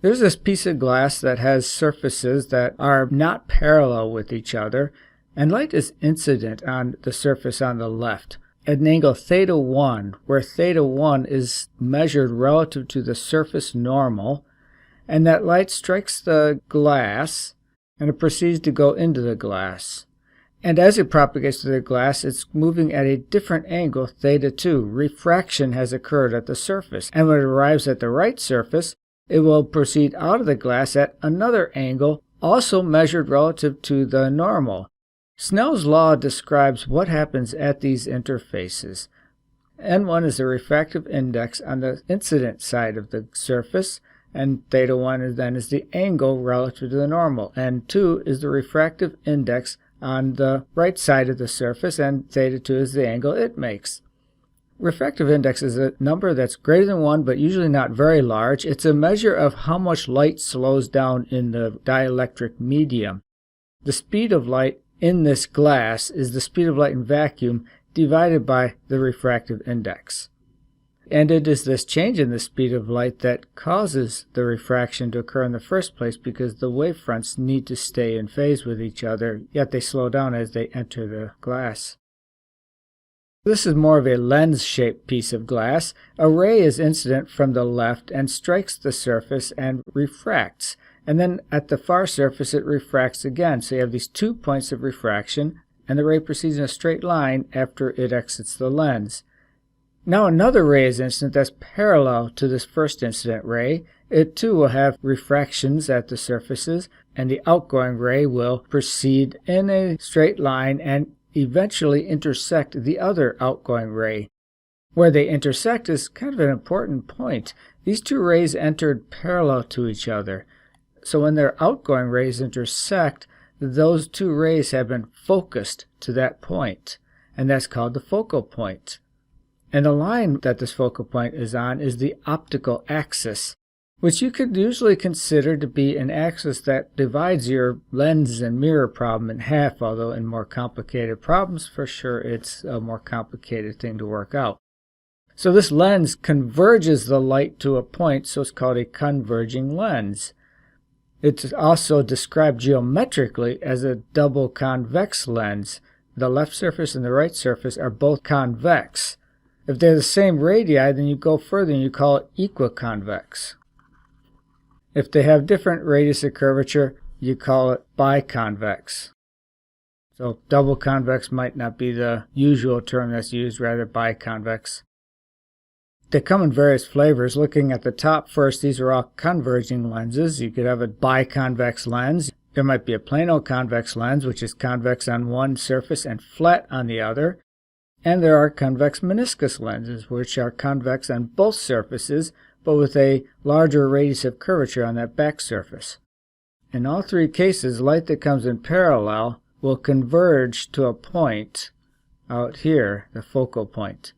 There's this piece of glass that has surfaces that are not parallel with each other, and light is incident on the surface on the left at an angle theta 1, where theta 1 is measured relative to the surface normal, and that light strikes the glass and it proceeds to go into the glass. And as it propagates through the glass, it's moving at a different angle, theta 2. Refraction has occurred at the surface, and when it arrives at the right surface, it will proceed out of the glass at another angle, also measured relative to the normal. Snell's law describes what happens at these interfaces. N1 is the refractive index on the incident side of the surface, and theta 1 then is the angle relative to the normal. N2 is the refractive index on the right side of the surface, and theta 2 is the angle it makes. Refractive index is a number that's greater than 1 but usually not very large. It's a measure of how much light slows down in the dielectric medium. The speed of light in this glass is the speed of light in vacuum divided by the refractive index. And it is this change in the speed of light that causes the refraction to occur in the first place, because the wavefronts need to stay in phase with each other, yet they slow down as they enter the glass. This is more of a lens-shaped piece of glass. A ray is incident from the left and strikes the surface and refracts. And then at the far surface it refracts again. So you have these 2 points of refraction, and the ray proceeds in a straight line after it exits the lens. Now another ray is incident that's parallel to this first incident ray. It too will have refractions at the surfaces, and the outgoing ray will proceed in a straight line and eventually intersect the other outgoing ray. Where they intersect is kind of an important point. These two rays entered parallel to each other. So when their outgoing rays intersect, those two rays have been focused to that point, and that's called the focal point. And the line that this focal point is on is the optical axis, which you could usually consider to be an axis that divides your lens and mirror problem in half, although in more complicated problems, for sure, it's a more complicated thing to work out. So this lens converges the light to a point, so it's called a converging lens. It's also described geometrically as a double convex lens. The left surface and the right surface are both convex. If they're the same radii, then you go further and you call it equiconvex. If they have different radius of curvature, you call it biconvex. So double convex might not be the usual term that's used, rather biconvex. They come in various flavors. Looking at the top first, these are all converging lenses. You could have a biconvex lens. There might be a plano-convex lens, which is convex on one surface and flat on the other. And there are convex meniscus lenses, which are convex on both surfaces, but with a larger radius of curvature on that back surface. In all three cases, light that comes in parallel will converge to a point out here, the focal point.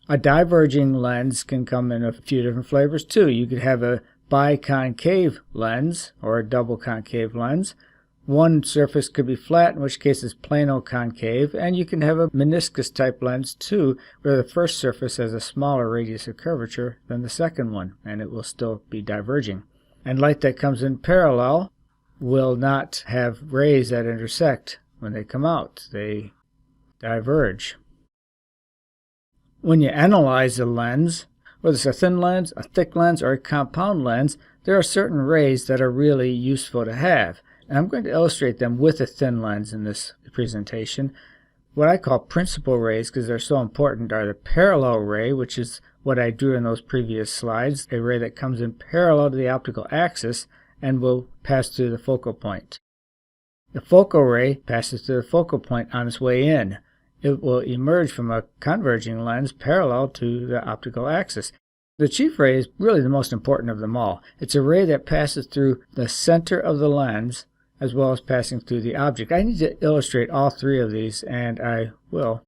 A diverging lens can come in a few different flavors too. You could have a biconcave lens or a double concave lens. One surface could be flat, in which case it's plano-concave, and you can have a meniscus type lens too, where the first surface has a smaller radius of curvature than the second one, and it will still be diverging. And light that comes in parallel will not have rays that intersect when they come out. They diverge. When you analyze a lens, whether it's a thin lens, a thick lens, or a compound lens, there are certain rays that are really useful to have. And I'm going to illustrate them with a thin lens in this presentation. What I call principal rays, because they're so important, are the parallel ray, which is what I drew in those previous slides, a ray that comes in parallel to the optical axis and will pass through the focal point. The focal ray passes through the focal point on its way in. It will emerge from a converging lens parallel to the optical axis. The chief ray is really the most important of them all. It's a ray that passes through the center of the lens as well as passing through the object. I need to illustrate all three of these, and I will.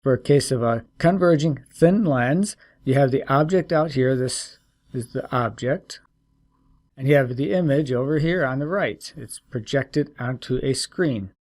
For a case of a converging thin lens, you have the object out here. This is the object. And you have the image over here on the right. It's projected onto a screen.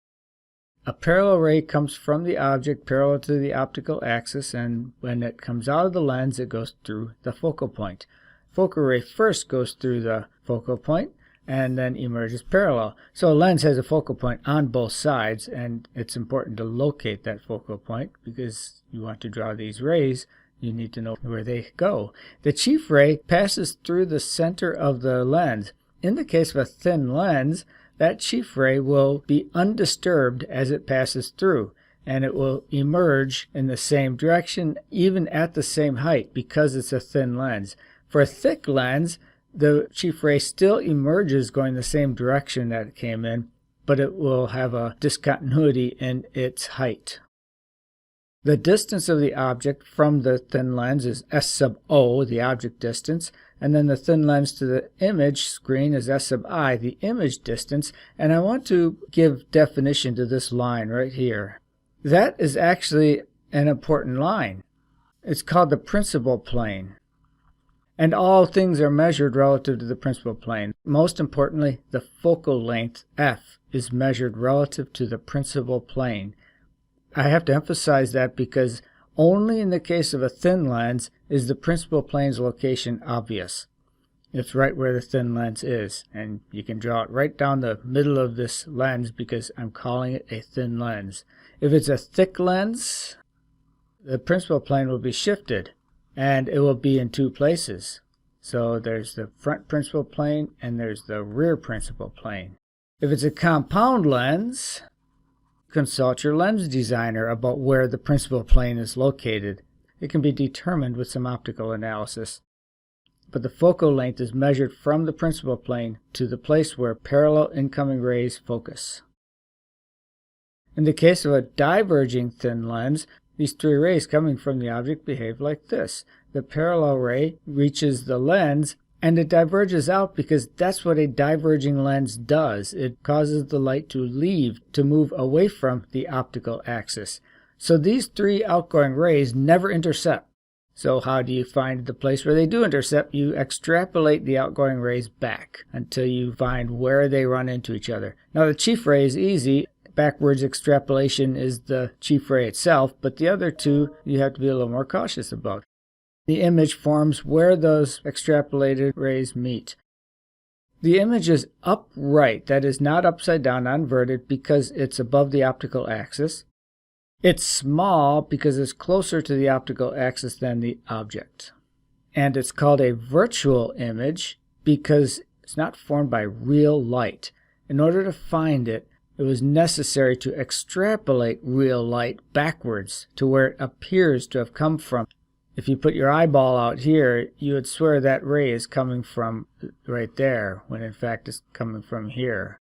A parallel ray comes from the object parallel to the optical axis, and when it comes out of the lens, it goes through the focal point. focal ray first goes through the focal point and then emerges parallel. So a lens has a focal point on both sides, and it's important to locate that focal point because you want to draw these rays. You need to know where they go. The chief ray passes through the center of the lens. In the case of a thin lens, that chief ray will be undisturbed as it passes through, and it will emerge in the same direction, even at the same height, because it's a thin lens. For a thick lens, the chief ray still emerges going the same direction that it came in, but it will have a discontinuity in its height. The distance of the object from the thin lens is S sub O, the object distance, and then the thin lens to the image screen is S sub I, the image distance, and I want to give definition to this line right here. That is actually an important line. It's called the principal plane. And all things are measured relative to the principal plane. Most importantly, the focal length, F, is measured relative to the principal plane. I have to emphasize that because only in the case of a thin lens is the principal plane's location obvious. It's right where the thin lens is, and you can draw it right down the middle of this lens because I'm calling it a thin lens. If it's a thick lens, the principal plane will be shifted, and it will be in two places. So there's the front principal plane and there's the rear principal plane. If it's a compound lens, consult your lens designer about where the principal plane is located. It can be determined with some optical analysis. But the focal length is measured from the principal plane to the place where parallel incoming rays focus. In the case of a diverging thin lens, these three rays coming from the object behave like this. The parallel ray reaches the lens and it diverges out because that's what a diverging lens does. It causes the light to leave, to move away from the optical axis. So these three outgoing rays never intercept. So how do you find the place where they do intercept? You extrapolate the outgoing rays back until you find where they run into each other. Now the chief ray is easy. Backwards extrapolation is the chief ray itself, but the other two you have to be a little more cautious about. The image forms where those extrapolated rays meet. The image is upright, that is not upside down, not inverted, because it's above the optical axis. It's small because it's closer to the optical axis than the object. And it's called a virtual image because it's not formed by real light. In order to find it, it was necessary to extrapolate real light backwards to where it appears to have come from. If you put your eyeball out here, you would swear that ray is coming from right there, when in fact it's coming from here.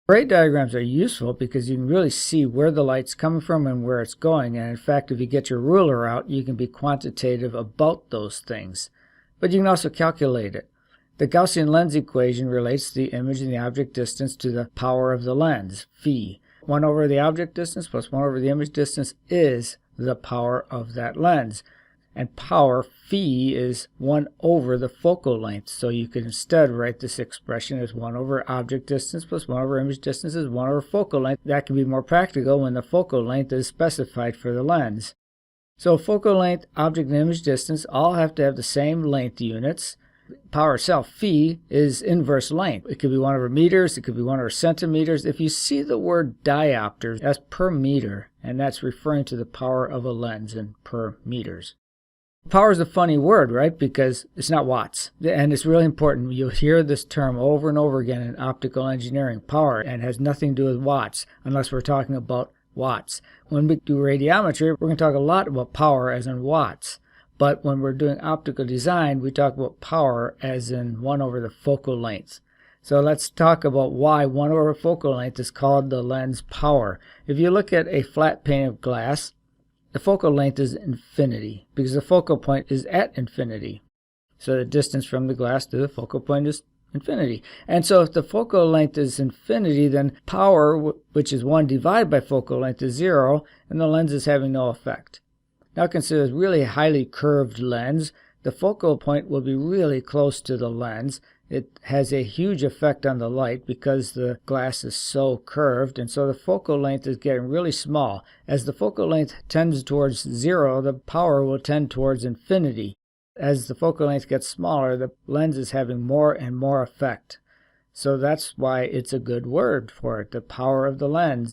Ray diagrams are useful because you can really see where the light's coming from and where it's going, and in fact if you get your ruler out, you can be quantitative about those things. But you can also calculate it. The Gaussian lens equation relates the image and the object distance to the power of the lens, phi. 1 over the object distance plus 1 over the image distance is the power of that lens. And power, phi, is 1 over the focal length. So you can instead write this expression as 1 over object distance plus 1 over image distance is 1 over focal length. That can be more practical when the focal length is specified for the lens. So focal length, object, and image distance all have to have the same length units. Power itself, phi, is inverse length. It could be 1 over meters, it could be 1 over centimeters. If you see the word diopters, that's per meter, and that's referring to the power of a lens in per meters. Power is a funny word, right? Because it's not watts. And it's really important. You'll hear this term over and over again in optical engineering, power, and it has nothing to do with watts, unless we're talking about watts. When we do radiometry, we're going to talk a lot about power as in watts. But when we're doing optical design, we talk about power as in 1 over the focal length. So let's talk about why 1 over focal length is called the lens power. If you look at a flat pane of glass, the focal length is infinity because the focal point is at infinity. So the distance from the glass to the focal point is infinity. And so if the focal length is infinity, then power, which is 1 divided by focal length, is 0, and the lens is having no effect. Now consider a really highly curved lens. The focal point will be really close to the lens. It has a huge effect on the light because the glass is so curved, and so the focal length is getting really small. As the focal length tends towards 0, the power will tend towards infinity. As the focal length gets smaller, the lens is having more and more effect. So that's why it's a good word for it, the power of the lens.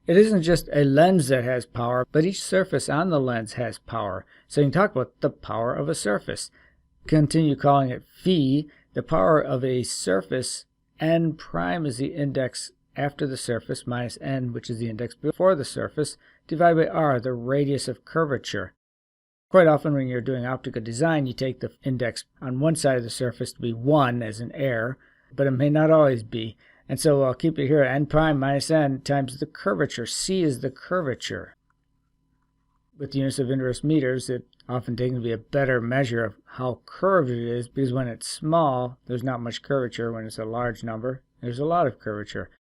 It isn't just a lens that has power, but each surface on the lens has power. So you can talk about the power of a surface. Continue calling it phi. The power of a surface, n prime is the index after the surface, minus n, which is the index before the surface, divided by r, the radius of curvature. Quite often when you're doing optical design, you take the index on one side of the surface to be 1 as an error, but it may not always be. And so I'll keep it here, n prime minus n times the curvature. C is the curvature. With the units of inverse meters, it's often taken to be a better measure of how curved it is, because when it's small, there's not much curvature. When it's a large number, there's a lot of curvature.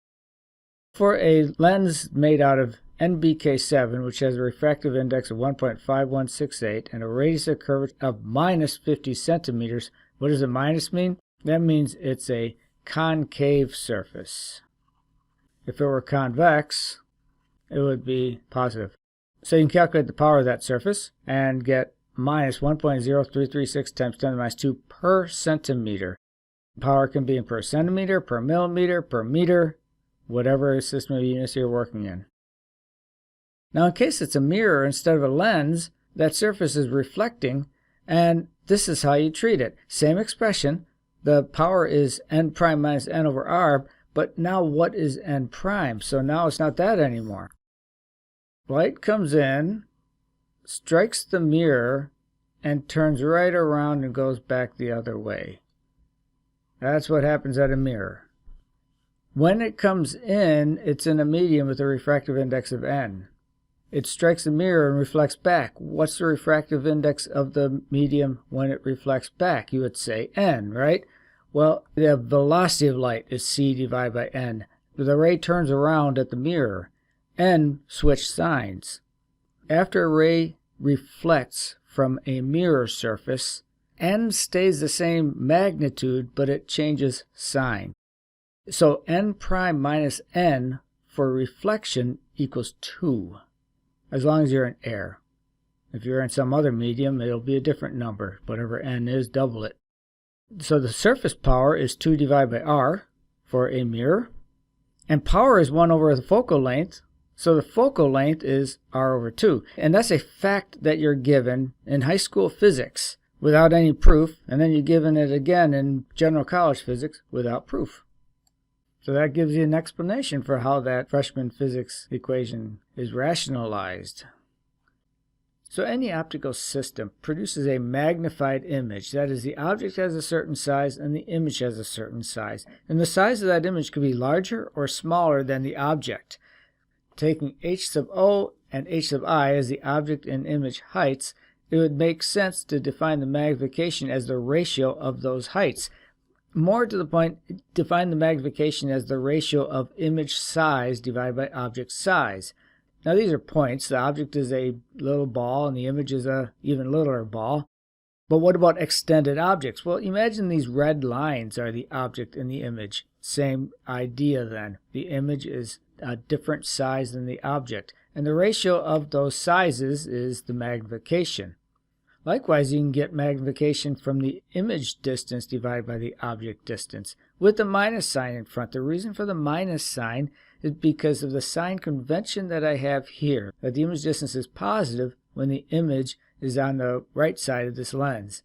For a lens made out of NBK7, which has a refractive index of 1.5168 and a radius of curvature of minus 50 centimeters, what does a minus mean? That means it's a concave surface. If it were convex, it would be positive. So you can calculate the power of that surface and get minus 1.0336 times 10 to the minus 2 per centimeter. Power can be in per centimeter, per millimeter, per meter, whatever system of units you're working in. Now in case it's a mirror instead of a lens, that surface is reflecting, and this is how you treat it. Same expression. The power is n prime minus n over r, but now what is n prime? So now it's not that anymore. Light comes in, strikes the mirror, and turns right around and goes back the other way. That's what happens at a mirror. When it comes in, it's in a medium with a refractive index of n. It strikes the mirror and reflects back. What's the refractive index of the medium when it reflects back? You would say n, right? Well, the velocity of light is c divided by n. The ray turns around at the mirror. N switch signs. After a ray reflects from a mirror surface, n stays the same magnitude, but it changes sign. So n prime minus n for reflection equals 2. As long as you're in air. If you're in some other medium, it'll be a different number. Whatever n is, double it. So the surface power is 2 divided by r for a mirror. And power is 1 over the focal length. So the focal length is r over 2. And that's a fact that you're given in high school physics without any proof. And then you're given it again in general college physics without proof. So that gives you an explanation for how that freshman physics equation is rationalized. So any optical system produces a magnified image. That is, the object has a certain size and the image has a certain size. And the size of that image could be larger or smaller than the object. Taking h sub o and h sub I as the object and image heights, it would make sense to define the magnification as the ratio of those heights. More to the point, define the magnification as the ratio of image size divided by object size. Now these are points. The object is a little ball and the image is a even littler ball. But what about extended objects? Well, imagine these red lines are the object and the image. Same idea then. The image is a different size than the object. And the ratio of those sizes is the magnification. Likewise, you can get magnification from the image distance divided by the object distance with the minus sign in front. The reason for the minus sign is because of the sign convention that I have here, that the image distance is positive when the image is on the right side of this lens.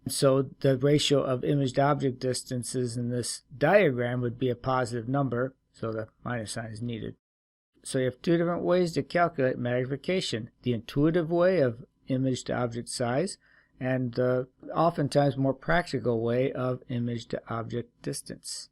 So the ratio of image to object distances in this diagram would be a positive number, so the minus sign is needed. So you have two different ways to calculate magnification. The intuitive way of image to object size, and the oftentimes more practical way of image to object distance.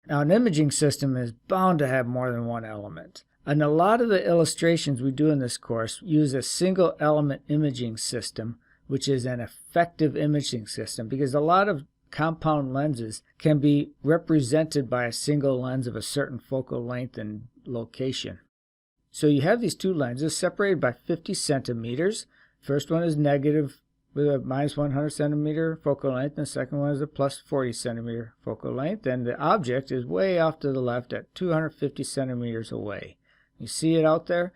Now an imaging system is bound to have more than one element. And a lot of the illustrations we do in this course use a single element imaging system, which is an effective imaging system, because a lot of compound lenses can be represented by a single lens of a certain focal length and location. So you have these two lenses separated by 50 centimeters. First one is negative with a minus 100 centimeter focal length, and the second one is a plus 40 centimeter focal length, and the object is way off to the left at 250 centimeters away. You see it out there?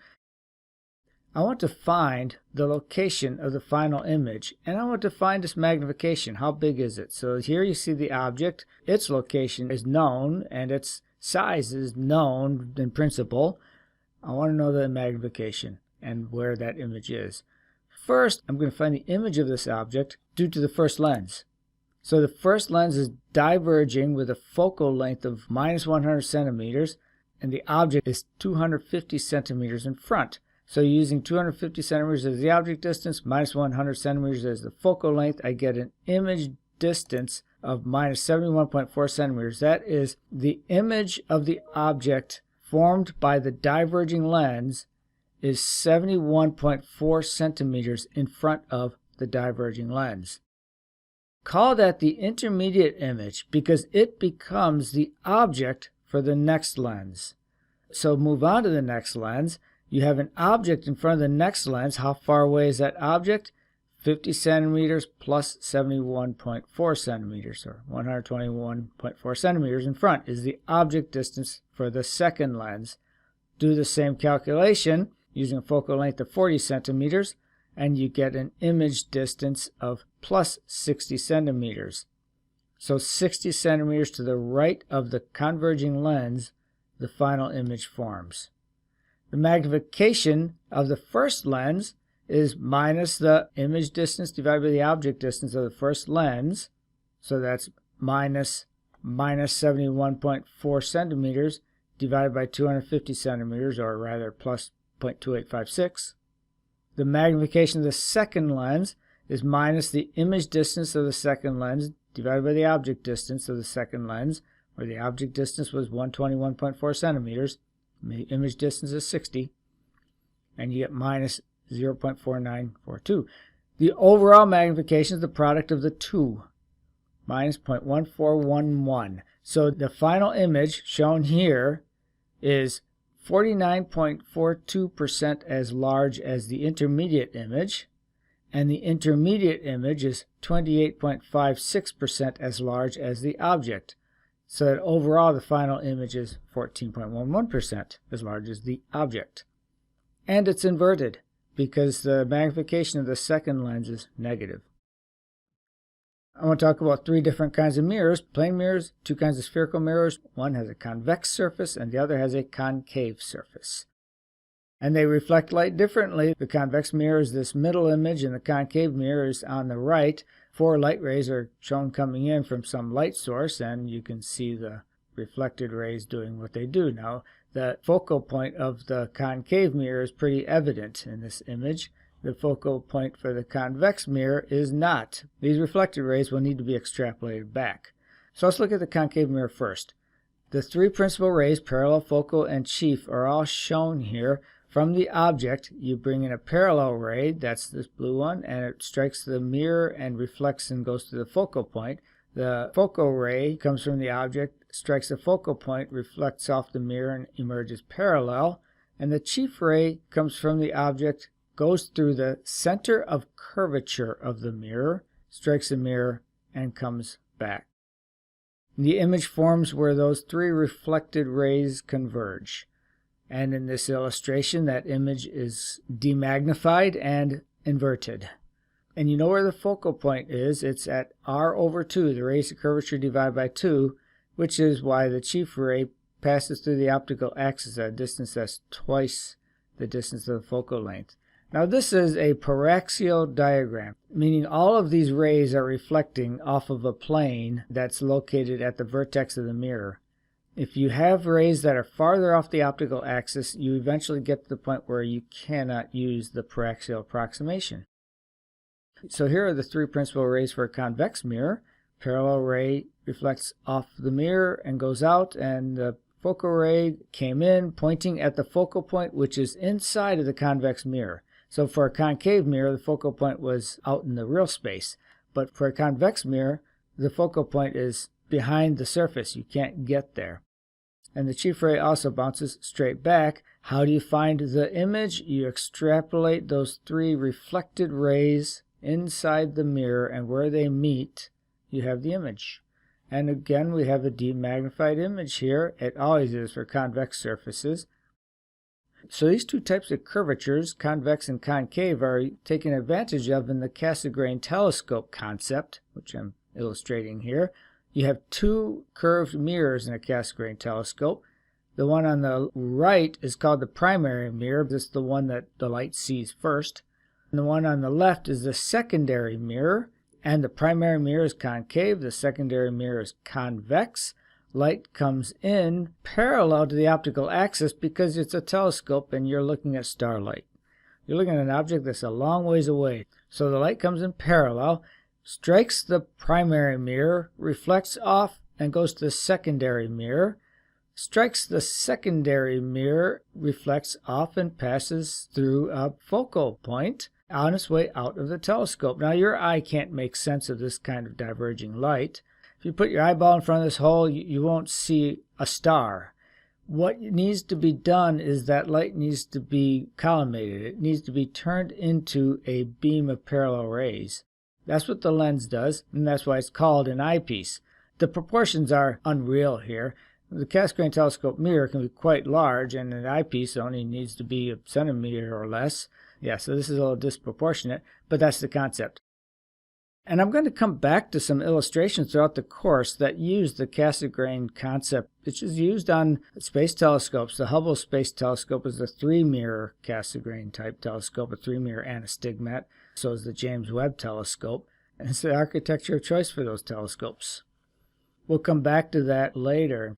I want to find the location of the final image, and I want to find its magnification. How big is it? So here you see the object. Its location is known, and its size is known in principle. I want to know the magnification and where that image is. First, I'm going to find the image of this object due to the first lens. So the first lens is diverging with a focal length of minus 100 centimeters, and the object is 250 centimeters in front. So using 250 centimeters as the object distance, minus 100 centimeters as the focal length, I get an image distance of minus 71.4 centimeters. That is the image of the object formed by the diverging lens is 71.4 centimeters in front of the diverging lens. Call that the intermediate image because it becomes the object for the next lens. So move on to the next lens. You have an object in front of the next lens. How far away is that object? 50 centimeters plus 71.4 centimeters, or 121.4 centimeters in front is the object distance for the second lens. Do the same calculation using a focal length of 40 centimeters, and you get an image distance of plus 60 centimeters. So 60 centimeters to the right of the converging lens, the final image forms. The magnification of the first lens is minus the image distance divided by the object distance of the first lens. So that's minus 71.4 centimeters divided by 250 centimeters, or rather plus 0.2856. The magnification of the second lens is minus the image distance of the second lens divided by the object distance of the second lens, where the object distance was 121.4 centimeters. The image distance is 60, and you get minus 0.4942. The overall magnification is the product of the two, minus 0.1411. So the final image shown here is 49.42% as large as the intermediate image, and the intermediate image is 28.56% as large as the object. So that overall the final image is 14.11% as large as the object. And it's inverted because the magnification of the second lens is negative. I want to talk about three different kinds of mirrors. Plane mirrors, two kinds of spherical mirrors. One has a convex surface and the other has a concave surface. And they reflect light differently. The convex mirror is this middle image and the concave mirror is on the right. 4 light rays are shown coming in from some light source, and you can see the reflected rays doing what they do. Now, the focal point of the concave mirror is pretty evident in this image. The focal point for the convex mirror is not. These reflected rays will need to be extrapolated back. So let's look at the concave mirror first. The 3 principal rays, parallel, focal, and chief, are all shown here. From the object, you bring in a parallel ray, that's this blue one, and it strikes the mirror and reflects and goes to the focal point. The focal ray comes from the object, strikes the focal point, reflects off the mirror, and emerges parallel. And the chief ray comes from the object, goes through the center of curvature of the mirror, strikes the mirror, and comes back. The image forms where those 3 reflected rays converge. And in this illustration, that image is demagnified and inverted. And you know where the focal point is. It's at r over 2, the radius of curvature divided by 2, which is why the chief ray passes through the optical axis at a distance that's twice the distance of the focal length. Now this is a paraxial diagram, meaning all of these rays are reflecting off of a plane that's located at the vertex of the mirror. If you have rays that are farther off the optical axis, you eventually get to the point where you cannot use the paraxial approximation. So here are the 3 principal rays for a convex mirror. Parallel ray reflects off the mirror and goes out, and the focal ray came in pointing at the focal point, which is inside of the convex mirror. So for a concave mirror, the focal point was out in the real space. But for a convex mirror, the focal point is behind the surface. You can't get there. And the chief ray also bounces straight back. How do you find the image? You extrapolate those 3 reflected rays inside the mirror, and where they meet, you have the image. And again, we have a demagnified image here. It always is for convex surfaces. So these two types of curvatures, convex and concave, are taken advantage of in the Cassegrain telescope concept, which I'm illustrating here. You have two curved mirrors in a Cassegrain telescope. The one on the right is called the primary mirror. This is the one that the light sees first. And the one on the left is the secondary mirror. And the primary mirror is concave. The secondary mirror is convex. Light comes in parallel to the optical axis because it's a telescope and you're looking at starlight. You're looking at an object that's a long ways away. So the light comes in parallel, strikes the primary mirror, reflects off, and goes to the secondary mirror. Strikes the secondary mirror, reflects off, and passes through a focal point on its way out of the telescope. Now your eye can't make sense of this kind of diverging light. If you put your eyeball in front of this hole, you won't see a star. What needs to be done is that light needs to be collimated. It needs to be turned into a beam of parallel rays. That's what the lens does, and that's why it's called an eyepiece. The proportions are unreal here. The Cassegrain telescope mirror can be quite large, and an eyepiece only needs to be a centimeter or less. Yeah, so this is a little disproportionate, but that's the concept. And I'm going to come back to some illustrations throughout the course that use the Cassegrain concept, which is used on space telescopes. The Hubble Space Telescope is a 3-mirror Cassegrain type telescope, a 3-mirror anastigmat. So is the James Webb Telescope. And it's the architecture of choice for those telescopes. We'll come back to that later.